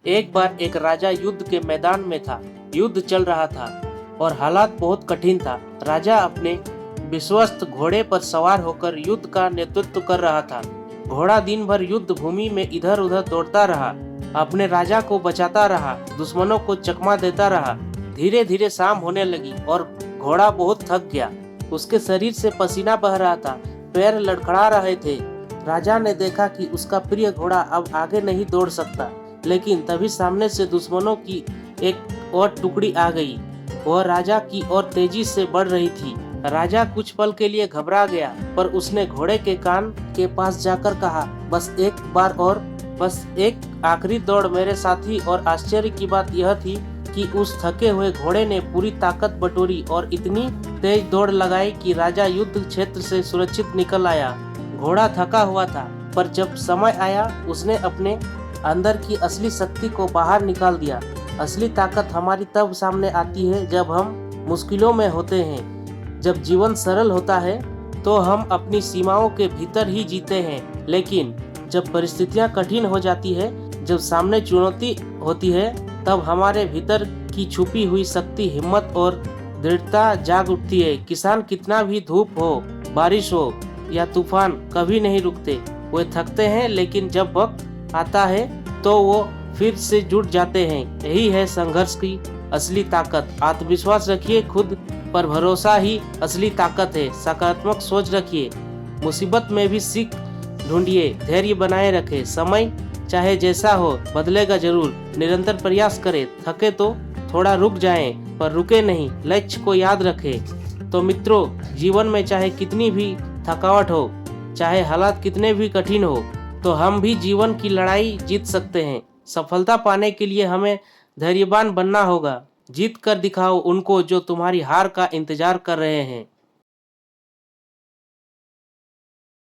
एक बार एक राजा युद्ध के मैदान में था। युद्ध चल रहा था और हालात बहुत कठिन था। राजा अपने विश्वस्त घोड़े पर सवार होकर युद्ध का नेतृत्व कर रहा था। घोड़ा दिन भर युद्ध भूमि में इधर उधर दौड़ता रहा, अपने राजा को बचाता रहा, दुश्मनों को चकमा देता रहा। धीरे धीरे शाम होने लगी और घोड़ा बहुत थक गया। उसके शरीर से पसीना बह रहा था, पैर लड़खड़ा रहे थे। राजा ने देखा कि उसका प्रिय घोड़ा अब आगे नहीं दौड़ सकता, लेकिन तभी सामने से दुश्मनों की एक और टुकड़ी आ गई। वह राजा की ओर तेजी से बढ़ रही थी। राजा कुछ पल के लिए घबरा गया, पर उसने घोड़े के कान के पास जाकर कहा, बस एक बार और, बस एक आखिरी दौड़ मेरे साथी। और आश्चर्य की बात यह थी कि उस थके हुए घोड़े ने पूरी ताकत बटोरी और इतनी तेज दौड़ लगाई कि राजा युद्ध क्षेत्र से सुरक्षित निकल आया। घोड़ा थका हुआ था, पर जब समय आया उसने अपने अंदर की असली शक्ति को बाहर निकाल दिया। असली ताकत हमारी तब सामने आती है जब हम मुश्किलों में होते हैं। जब जीवन सरल होता है तो हम अपनी सीमाओं के भीतर ही जीते हैं, लेकिन जब परिस्थितियां कठिन हो जाती है, जब सामने चुनौती होती है, तब हमारे भीतर की छुपी हुई शक्ति, हिम्मत और दृढ़ता जाग उठती है। किसान कितना भी धूप हो, बारिश हो या तूफान कभी नहीं रुकते। वे थकते हैं, लेकिन जब वक्त आता है तो वो फिर से जुट जाते हैं। यही है संघर्ष की असली ताकत। आत्मविश्वास रखिए, खुद पर भरोसा ही असली ताकत है। सकारात्मक सोच रखिए, मुसीबत में भी सीख ढूंढिए, धैर्य बनाए रखें। समय चाहे जैसा हो बदलेगा जरूर। निरंतर प्रयास करें, थके तो थोड़ा रुक जाएं, पर रुके नहीं, लक्ष्य को याद रखें। तो मित्रों, जीवन में चाहे कितनी भी थकावट हो, चाहे हालात कितने भी कठिन हो, तो हम भी जीवन की लड़ाई जीत सकते हैं। सफलता पाने के लिए हमें धैर्यवान बनना होगा। जीत कर दिखाओ उनको जो तुम्हारी हार का इंतजार कर रहे हैं।